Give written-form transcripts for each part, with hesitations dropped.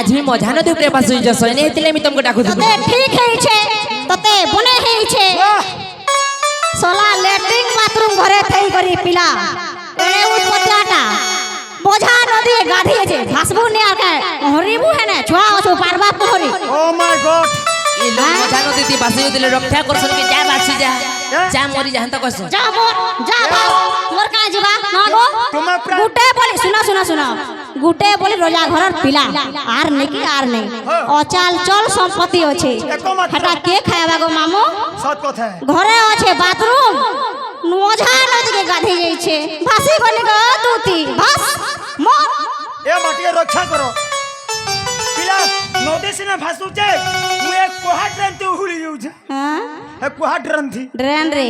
आज मी मजा नदी उपरे पास होई जसो ने हेतिले मी तुमको डाकू तते ठीक है छे तते बने है छे सोला लेट्रिन बाथरूम घरे थई करी पिला एने उठ पतलाटा बोझा नदी गाधी छे भासबू ने आके हरिबू है ने छुआ ओसु पारबा पोहरी ओ माय गॉड ई लोग मजा नदी ती पास होई दिले रक्षा करसन के जा बासी जा मरी जा हंता कसो जा मोर का जीवा ना गो गुटे बोली सुना गुटे बोली रोजा घरर पिला आर नहीं अचाल चल संपत्ति अछि हटा के खायाबा गो मामू सत कथा घरे अछि बाथरूम मोझा नदी के गाधी जाई छे भासी बनी गो दूती बस मोर ए माटी रक्षा करो पिला नदी से ना भासु छे मु एक कोहा ड्रेन ते उहुली जाऊ छे हां ए कोहा ड्रेन थी ड्रेन रे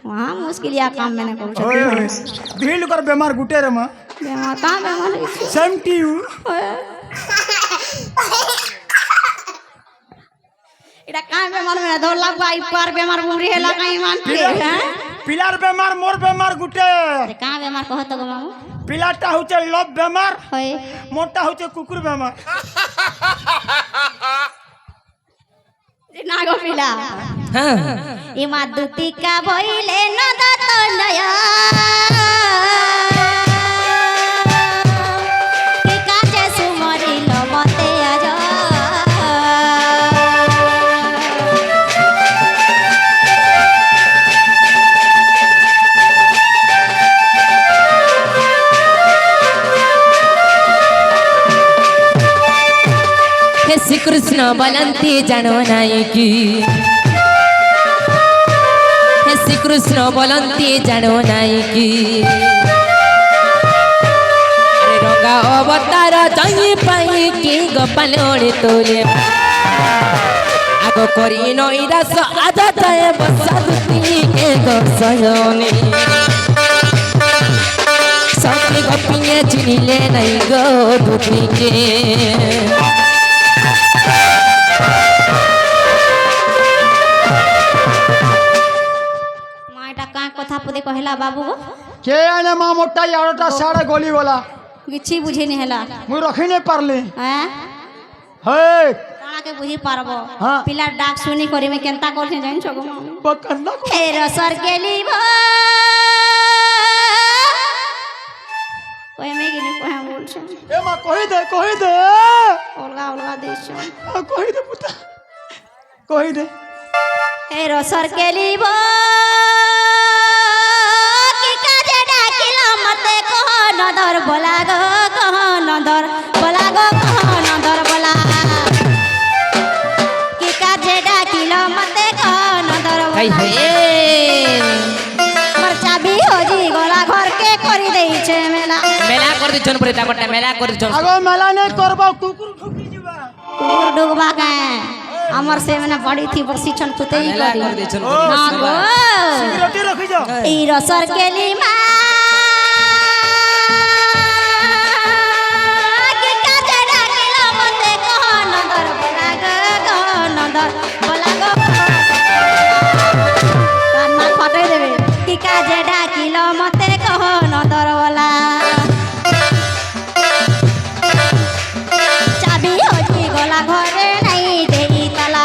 वहां मुश्किल या काम मैंने करू भीड़ कर बीमार गुटे रे मां बेमार का बेमार सेम टू यू इडा का बेमार में दौला बाई पर बेमार बुरी हैला काई मान के हैं पिलार बीमार मोर बीमार गुटे अरे का बेमार कहत गो मामू पिलाटा होचे लव बीमार होय मोटा होचे कुकुर बीमार ना गो पिला हां ई मादुती का बोइले न दत नया की काजे सुमरी लमते आजा हे श्री कृष्ण बलंती जानो नाई की हे श्री कृष्ण बलंती जानो नाई की अरे रंगा अवतार जई पाई की गोपालोड़े तोले आगो करी नईरास आज जाए बसा दुती के दर्शनी सखी गोपिए चिनिले नहीं गो दुती के कथा पदे कहला बाबू के आने मां मोटा यारटा साड़े गोली वाला किछि बुझे नहीं हला मु रखी नहीं पारली हैं हे काना के बुझी पारबो हां पिला डाक सुनी करी में केनता करछे जानि छगो मामू बकन्ना हे रसर के लीबो ओए में गिने कोहा बोल छ ए मां कहि दे ओलगा देश कहि दे पुता कहि दे हे रसर के लीबो नदर बोला गो कह नदर बोला गो कह नदर बोला कि काजे डाकिलो मते कह नदर बोला मोर चाबी होजी गोला घर के करी देई छे मेला कर दिछन परे ताकटा मेला कर दिछन आगो मेला नहीं करबो कुकुर ढुकी जीवा कुकुर डुगबा के हमर से मने बड़ी थी प्रशिक्षण तुते ही मेला कर करी दिछन हां गो सिगरेट रखी जाओ ई रसर के लीमा काजे डाकिलो मते कह नदर वाला चाबी होजी गोला घरे नहीं देई ताला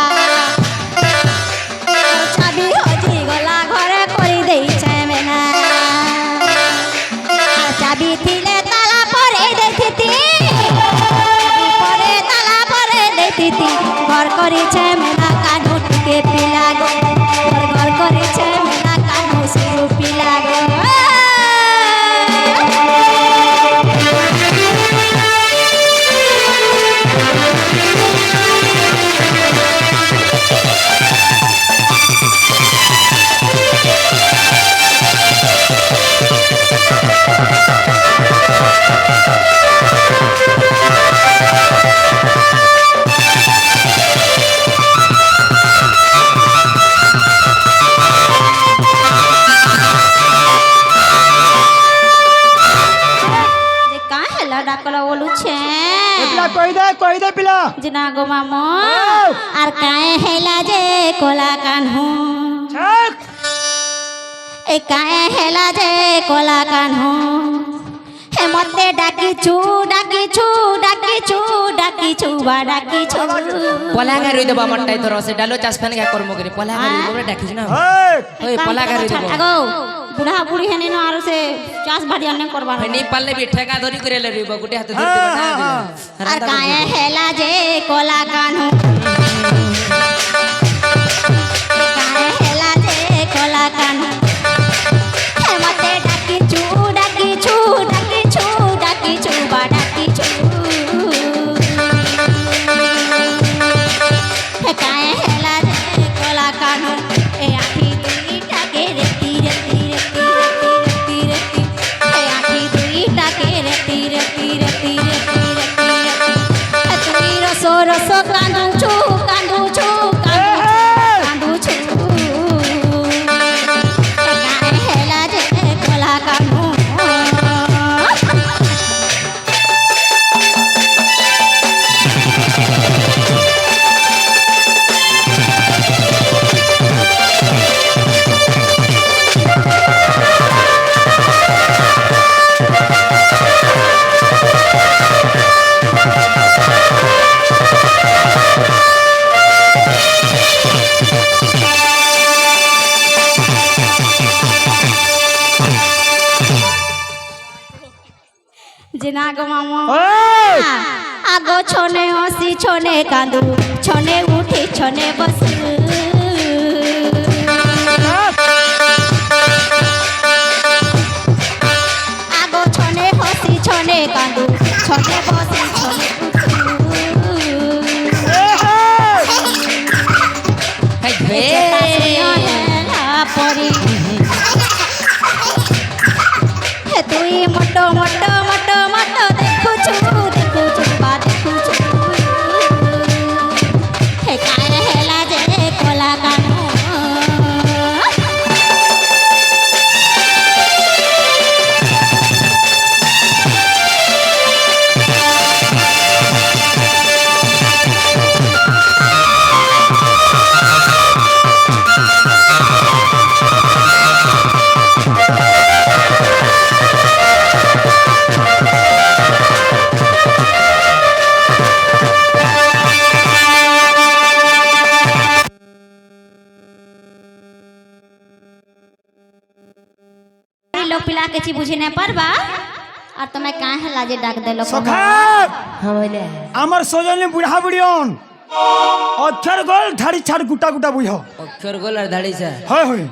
चाबी होजी गोला घरे करी देई छे मेना चाबी थिले ताला परे देखिती परे ताला परे देखिती घर करी छे मेना कानू के पिला गो घर करी छे मेना कानू से पिला गो डाकला बोलू छे पिला कहि दे पिला जना गो मामो आर काए हेला जे कोला कान्हू ए काए हेला जे कोला कान्हू हे मते डाकी छू বাড়া কিছু পলা গাড়ি দেবো আমারটাই তোর সে ডালো চাষ ফ্যান গা কর্ম করে পলা গাড়ি দেবো ডাকিস না ওই পলা গাড়ি দেবো আগো বুড়া বুড়ি হেনে না আর সে চাষ বাড়ি আনে করবা নি পারলে বি ঠেকা ধরি করে লইব গুটে হাতে ধরি দেব না আর গায়ে হেলা যে কলা কানু গায়ে হেলা যে কলা কানু মতে ডাকিছু ডাকিছু ডাকিছু ডাকিছু বা ডাকিছু গায়ে হেলা যে কলা কানু এ আখি দুইটাকে রেতি রেতি রেতি রেতি রেতি এ আখি দুইটাকে রেতি রেতি রেতি রেতি রেতি রেতি তুই রস রস কান্দুছু কান্দুছু কান্দুছু গায়ে হেলা যে কলা কানু জিনা গো মামা আগো ছনে হসি ছনে কান্দু ছনে উঠি ছনে বসু আগো ছনে হসি ছনে কান্দু ছনে বসি ছনে পরি তুই মোটো মোটো মোটো মোটো দেখুছু দেখুছু বা দেখুছু হে কায়ে হেলা যে কলা কানু लोग पिला के ची बुझे नहीं पारबा और तुम्हें काहे है लाजे डाक दे लोग सखा हां बोले আমার সজনে বুড়া বুড়িয়ন অক্ষর গোল ধাড়ি ছাড় গুটা গুটা বুঝো অক্ষর গোল আর ধাড়ি সা হয় হয়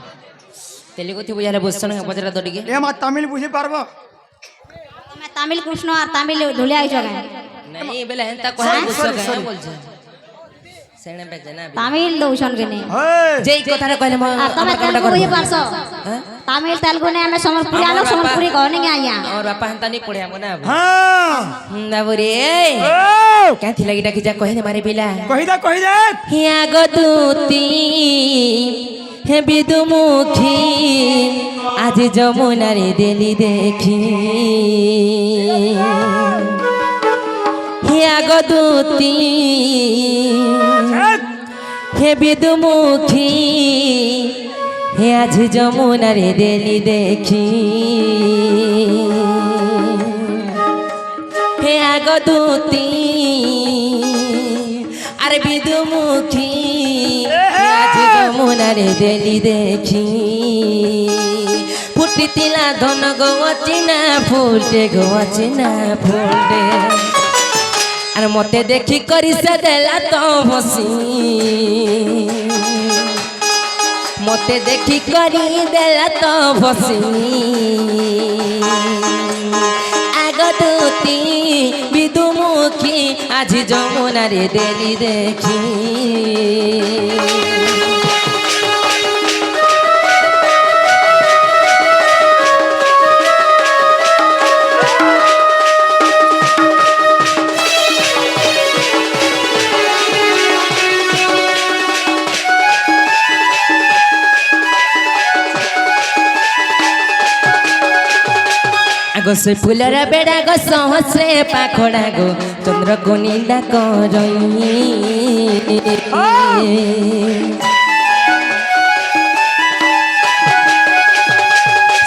তেলুগু থি বুঝালে বসছন পজরা দড়িকে এ মা তামিল বুঝি পারবো तुम्हें तमिल कृष्ण और तमिल धुलिया ही जगह नहीं बेले हेंता कोहा बुझছো কেন বলছ সেনে বেজে না तमिल दोषण के नहीं হয় যেই কথাটা কইলে और तुम्हें तेलुगु बुझी पारसो तमिल तेलुगु ने हमें समरपुरी आलो समरपुरी कहने के आया और बापा हंता नहीं पढ़े हमना হ্যাঁ ना बोरे ও क्या थी लगी डाकी जा कहे मारे बिला কহি দে हिया गदुती हे बिदुमुखी आज যমুনা রে দেলি দেখি हिया गदुती हे बिदुमुखी हे आज যমুনা রে দেলি দেখি হে আগদুতি আরে বিদুমুখী আজ যমুনারে দেলি দেখি ফুটিতিলা ধন গচিনা ফুলটে গচিনা ফুলটে আর মতে দেখি করি সে দেলা তো বসি মতে দেখি করি দেলা তো বসি আগদুতি বিদুমুখী আজ যমুনারে দেলি দেখি আগো সে ফুলের বেড়া গো সহস্রে পাখড়া গো চন্দ্র কো নিন্দা করই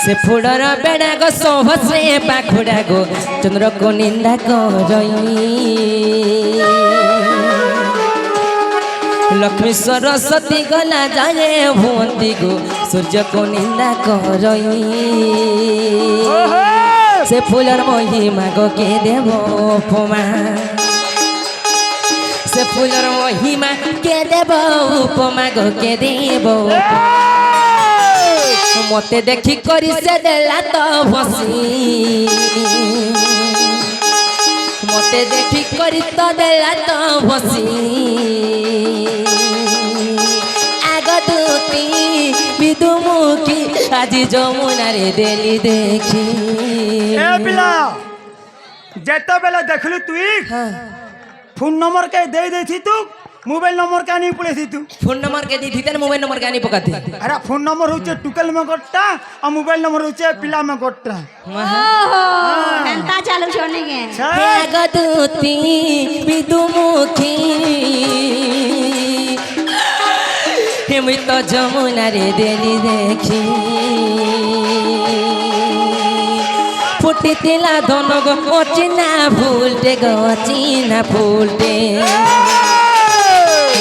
সে ফুলের বেড়া গো সহস্রে পাখড়া গো চন্দ্র কো নিন্দা করই लक्ष्मी सरस्वती गला जाए भुवंती गो सूर्य को निंदा करई से फूलर महिमा गो के देव उपमा से फूलर महिमा के देव उपमा गो के देव मते देखी करी से देला तो भसी मते देखी करी तो देला तो भसी आगदूती विदुमुखी आज जमुना रे देली देखी ए पिला जेते बेला देखलु तू फोन नंबर के दे थी तू मोबाइल नंबर के नहीं पड़े थी तू फोन नंबर के दी थी तेरे मोबाइल नंबर के नहीं पकाती अरे फोन नंबर होचे टुकल में गोट्टा और मोबाइल नंबर होचे पिला में गोट्टा ओहो घंटा चालू छोड़ने के आगदूती विदुमुखी हेमी तो जमुना रे देली देखी फुटी तिला दोनों गो ओचिना फूलटे गो ओचिना फूलटे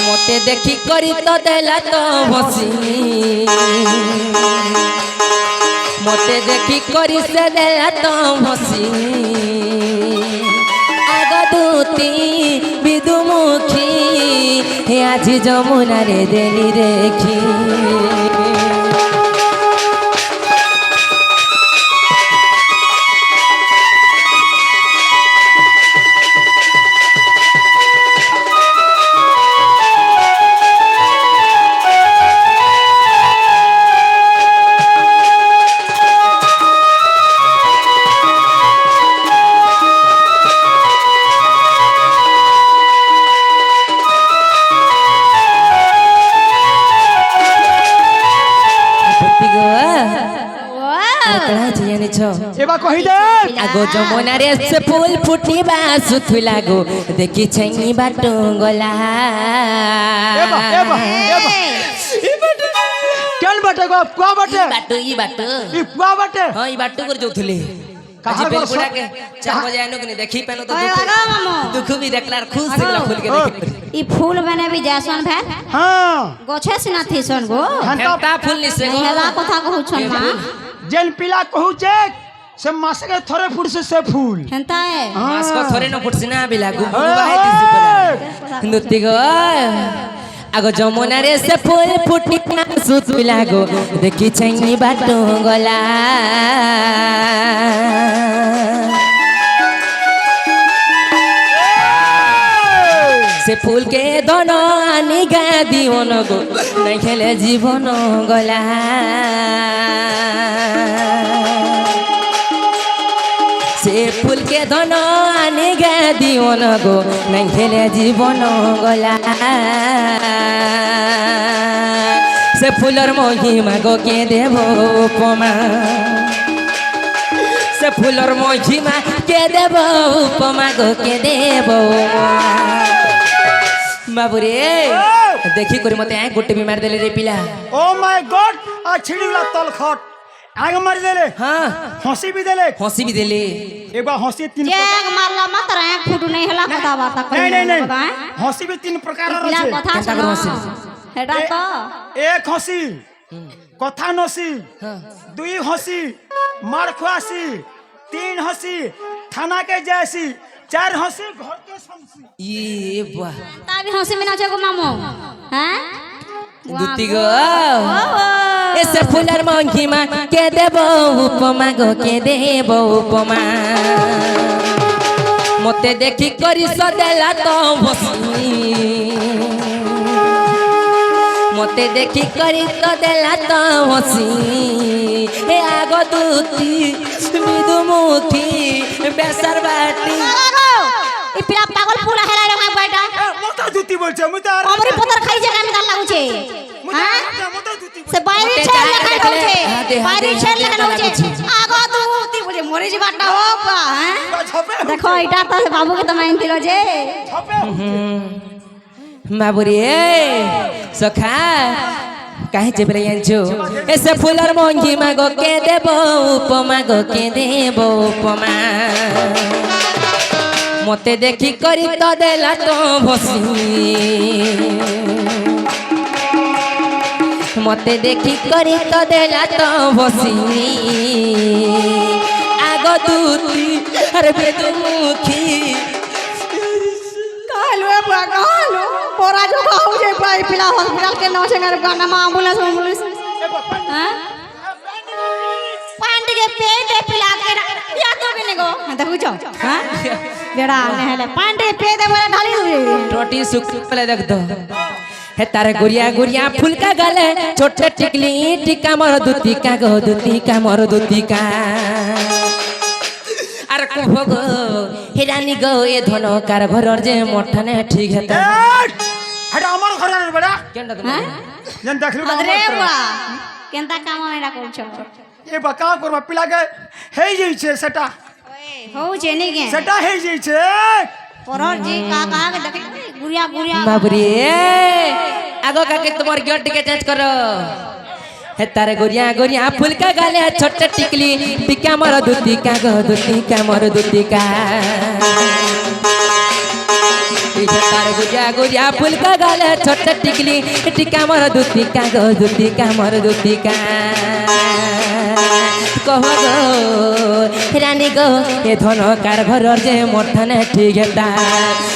मते देखी करी तो देला तो भसी मते देखी करी से देला तो भसी आगदूती विदुमुखी हे आज जमुना रे देली देखी एबा कहि दे आगो जमुना रे से फूल फुटिबा सुथु लागो देखि छैनी बाटो गला एबा केन बाटे को कुआ बाटे ई बाटो ई कुआ बाटे हां ई बाटो कर जोथले आज बेलपुरा के 4 बजे आनो कि देखी पेनो तो दुख भी देखला खुश दिला फूल के देखी ई फूल बने भी जैसन भेल हां गोछे सिना थी सन गो घंटा फूल नि से हेला कथा कहू छन मां जेन पिला कहू छे से मास के थोड़े फुट से फूल हेंता है मास को थोड़े न फुटसी ना बिला गुबा है दिस पर नुत्ती गो आगो जमुना रे से फूल फुटी सुत लागो देखि छैनी बाटो गला से फूल के दोनो आनी गा दीवन गो नहीं खेले जीवन गला से फूल के दोनो आनी गा दीवन गो नहीं खेले जीवन गला से फूलर महिमा गो के देवो उपमा से फूलर महिमा के देवो उपमा गो के देवो बाबू रे देखी करी मते आए गोटे भी मार देले रे पिला ओ माय गॉड आ छिड़ीला तल खट आग मार देले हां हंसी भी देले एक बार हंसी तीन एक मारला मत रे फुटू नहीं हला कथा बात नहीं हंसी भी तीन प्रकार रो पिला छे कथा सुनो हेडा तो एक हंसी कथा नसी दुई हंसी मार खुआसी तीन हंसी थाना के जैसी चार हंसी घर के शमसी ये वाह ताबी हंसी में नाचे गो मामो हैं दुती गो ऐसे फूलर महिमा के देबो उपमा गो के देबो उपमा मते देखी करी सदेला तो भसी मते देखी करी सदेला तो भसी हे आगो दूती विदुमुखी बेसर बाटी ई पिला पागल पूरा हेला रे माय बेटा मोटा जूती बोलछे मुता हमरी पतर खाई जे काम लागू छे हां मोटा जूती से बायरी छेल लेखा होछे बायरी छेल लेखा होछे आगो दूती बोले मोरे जी बाटा हो बा हैं देखो इटा तो बाबू के तो माइन दिलो जे बाबू रे सखा काहे जेबरे यांचो ऐसे फूलर महिमा गो के देबो उपमा गो के देबो उपमा मते देखी करी तो देला तो भसी मते देखी करी तो देला तो बसी आगो दूती अरे बेदमुखी कहलो ए बुआ कहलो बोरा जो खाऊ जे भाई पिला हॉस्पिटल के नौ से घर गाना में एम्बुलेंस हां पांडी के पेट पिला के या तो के nego देखु छ हां बेड़ा ने हेले पांडी पे दे बोला ढाली दे टोटी सुख पले देख दो हे तारे गुरिया गुरिया फूल का गले छोटे टिकली टिका मोर दुती का गो दुती का मोर दुती का अरे को गो हिरानी गो ए धनो कार घरर जे मोठने ठीक है हेटा हमर घर रे बेटा केंडा हां जन देखलु अरे बुआ केनता काम एडा कर छ ए बका करबा पिला के हे जई छे सेटा हो जेने के सेटा हे जई छे परर जी का के देखे गुरिया गुरिया बाबरी आगो काके तुम्हार गेट के चेंज करो हे तारे गुरिया गुरिया फूल का गाले छोटे टिकली टिका मोर दुती का गो दुती का मोर दुती का हे तारे गुरिया गुरिया फूल का गाले छोटे टिकली टिका मोर दुती का गो दुती का मोर दुती का कहो गो रानी गो ये धनो कार घरर जे मोठने ठीक है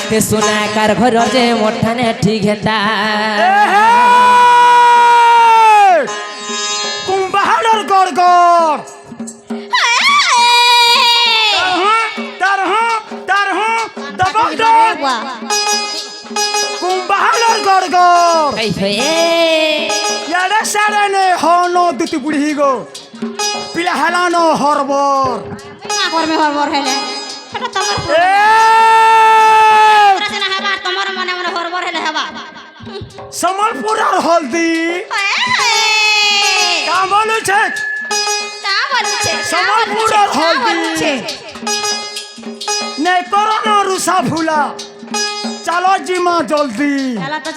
हे सोना कार घरर जे मोठने ठीक है कुंभाड़र गड़गड़ तरह दबंग बुआ कुंभाड़र गड़गड़ कैसे यारे सारे ने होनो दुती बुढ़ी गो पिला हलानो हरबर ना घर में हरबर हेले हटा तमर ए पूरा से ना हवा तमर मने मने हरबर हेले हवा समलपुरार हल्दी का बोलू छे का बोलू छे समलपुरार हल्दी ने कोरोना रुसा फूला चलो जी मां जल्दी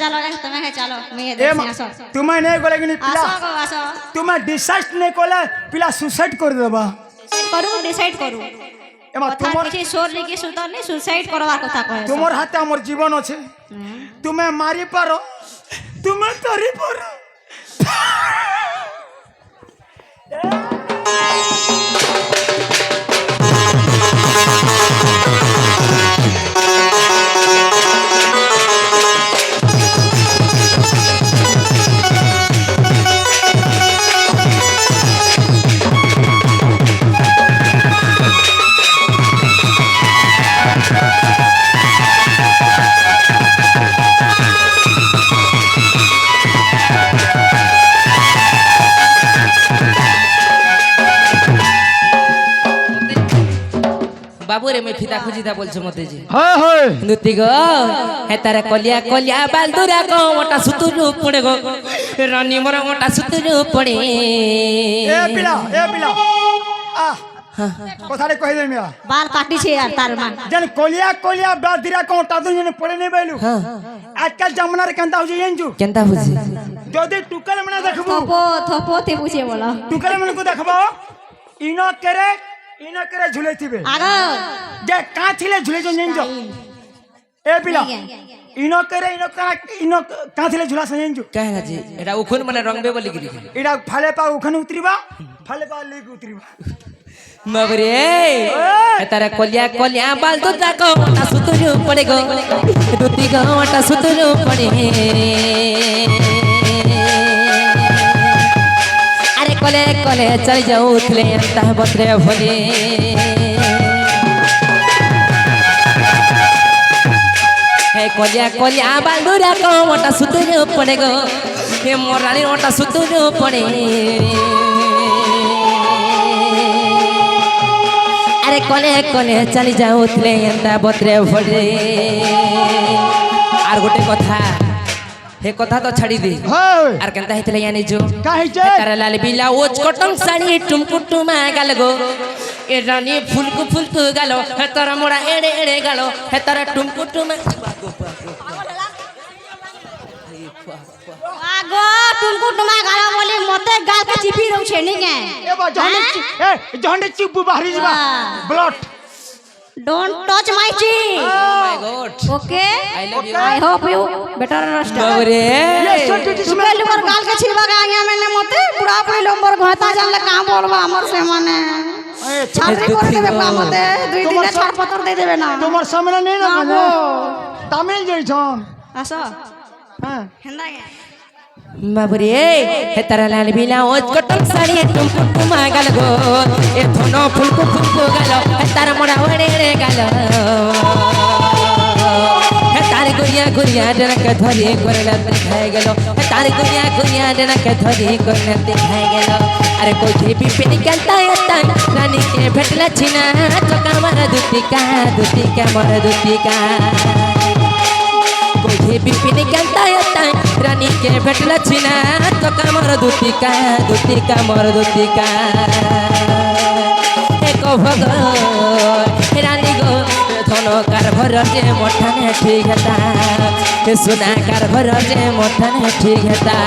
चलो एक तुम्हें है चलो मैं ए देखने आसो तुम्हें नहीं बोले कि नहीं पिला आसो गो आसो तुम्हें डिसाइड नहीं कोले पिला सुसाइड कर देबा डिसाइड करू एमा कथा तुमर किछि सोर लिखि सुतर नहीं सुसाइड करवा कथा कहे तुमर हाथे हमर जीवन আছে तुम्हें मारी पारो तुम्हें तरी पारो बाबू रे मैं फिदा खुजिदा बोलछ मते जी हाय हाय नुती गो हे तारे कलिया कलिया बालदुरा को मोटा सुतुरु पड़े गो रानी मोर मोटा सुतुरु पड़े ए पिला आ কথা রে কই দেমিয়া बाल काटी छे यार तार मान जन कोलिया कोलिया बादिरा को टादु जने पड़े नहीं बैलु आजकल जमुना रे केंता हो जेंजु केंता बुझी जदी टुकल मने देखबो थोपो ते पूछे बोला टुकल मने को देखबो इनो करे झुले थिबे आगो जे का थिले झुले जेंजु ए पिला इनो का थिले झुला जेंजु कहला जी एटा उखुन मने रंगबे बोली गिरी इडा फाले पा उखन उतरिबा फाले पा लेक उतरिबा मगरे हे तारे कलिया कलिया बालदुरा को मोटा सुतुरु पड़े गो दुती गो मोटा सुतुरु पड़े अरे कले कले चल जाऊ उठले अंता बतरे भले हे कलिया कलिया बालदुरा को मोटा सुतुरु पड़े गो हे मोराली मोटा सुतुरु पड़े अरे कले कले चली जाऊ उठले अंता बतरे भले आर गोटे कथा हे कथा तो छाड़ी दे हाय आर केनता हेतले यानी जो काहे जे तारा लाल बिला ओच कटन साड़ी टुमकुटुमा गालगो ए रानी फुलकु गालो हे तारा मोड़ा एड़े एड़े गालो हे तारा टुमकुटुमा आगो तुमको टुमा गाला बोली मते गाल के चिपी रहू छे नी के ए बा जहने चिब्बू बाहरी जबा ब्लड डोंट टच माय ची my god okay I love you I hope you better understand बाबरे तू के लुकर गाल के छिलवा के आया मैंने मते बुढ़ा बुढ़ी लंबर घता जानले का बोलबा हमर से माने छात्री कर देबे का मते दुई दिन छाड़ पत्थर दे देबे ना তোমার সামনে নেই না ना वो তামিল যাইছন आसो হ্যাঁ हेंदा के बाबरे हे तारा लाल बिला ओ कटल साड़ी तुम तुम गल गो ए थनो फुल को गल हे तारा मोड़ा ओड़े रे गल हे तारे गुरिया गुरिया डनक धरी करला दिखाय गेलो हे तारे गुरिया गुरिया डनक धरी करला दिखाय गेलो अरे कोई भी पे निकलता है रानी के भेटला छिना चका मार दुतिका मोर दुतिका कोई भी पे निकलता है रानी के भेटला छिना चका मोर दुतिका मोर दुतिका एको भग रानी गो धनो कारभर जे मोठाने ठीक हेता सुना कारभर जे मोठाने ठीक हेता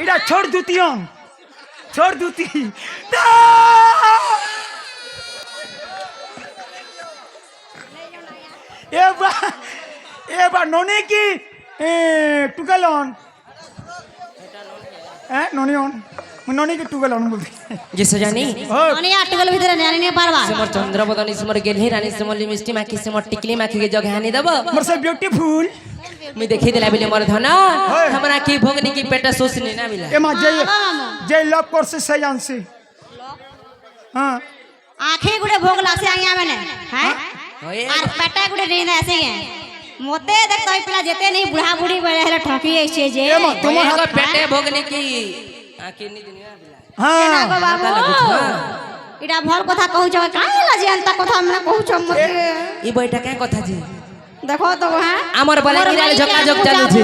এটা छोड़ দুতিয়ন छोड़ দুতি এবার ননি কি টুকালন হ্যাঁ ননিয়ন ননি কি টুকালন বলতে जिसे जानी ननी आर्टिकल भीतर जानी नहीं पारबा सिमर चंद्रबदनी सिमर गेलही रानी सिमर मिष्टी माखी सिमर टिकली माखी के जगह हानि दब मोर से ब्यूटीफुल मी देखी दिला बिले मोर धन हमरा की भोगनी की पेटा सोसनी ना मिला এমা যে লভ করছে সেই আনছি হ্যাঁ आंखें गुडे भोग लासे आया मैंने हैं ओए और पेटा गुडे नहीं ऐसे हैं मोते देख तो पिला जेते नहीं बुढ़ा बुढ़ी बड़े हेले ठकी ऐसे जे तुम्हारे को पेटे भोगनी की आखिर नी दुनिया बिला হ্যাঁ नागो बाबू इडा भल कथा कहू छ काहे ला जे अंता कथा हमने कहू छ मते ई बैठा के कथा जी देखो तो हैं আমার বলে নিরাল জকা জক চালুছে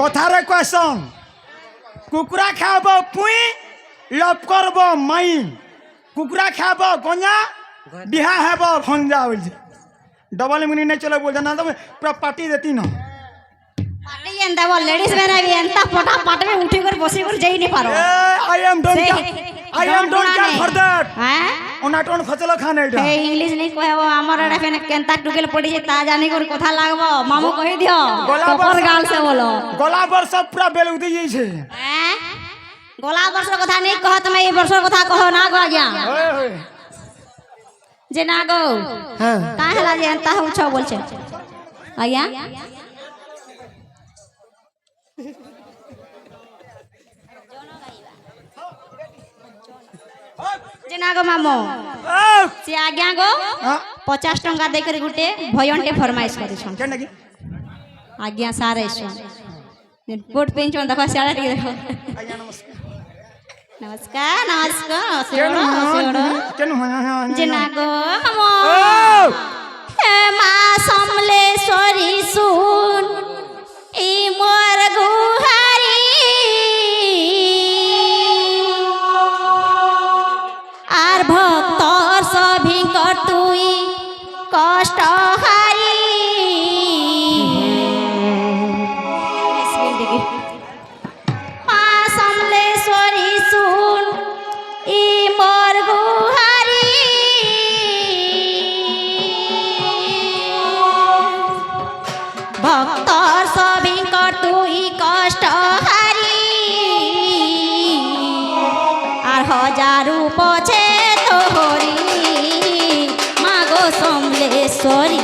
কথারে কোয়েশন কুকুরা খাব পুই লভ করব মাই কুকুরা খাব গঞ্জা বিহা হব ভঞ্জা বলছে डबल मिनी नहीं चले बोल जाना तो पूरा पार्टी देती ना पार्टी एंदा वो लेडीज में भी एंता फटा पाट में उठी कर बसी कर जाई नहीं पारो I am don't care for that हैं ओना टोन खचलो खाने इटा ए इंग्लिश नहीं कहबो हमर एडा फेन केंता टुकेल पड़ी जे ता जाने कर कथा लागबो मामू कहि दियो टपर गाल से बोलो गला पर सब पूरा बेल उदी जाई छे हैं गोला वर्ष कथा नहीं कहत मैं ई वर्ष कथा कहो ना गो गया ओए होए जे ना गो हां काहे ला जे एंता हो छ बोल छे आया जे ना गो मामो से आज्ञा गो 50 टंका दे कर गुटे भयंटे फरमाइश करि छ के नगी आज्ञा सारे छ कोट पेंच देखो सारा टी देखो आज्ञा नमस्कार नमस्कार नमस्कार सेड़ो सेड़ो केनु जना गो मामो हे मा समलेश्वरी सुन ई मोर गुहारी आर भक्तर सभी कटुई कष्ट हारी मा समलेश्वरी सुन ई मोर गुहारी भक्तर सभी कटुई कष्ट हारी আর হাজারু পছে তোহরি মাগো সমলেশ্বরী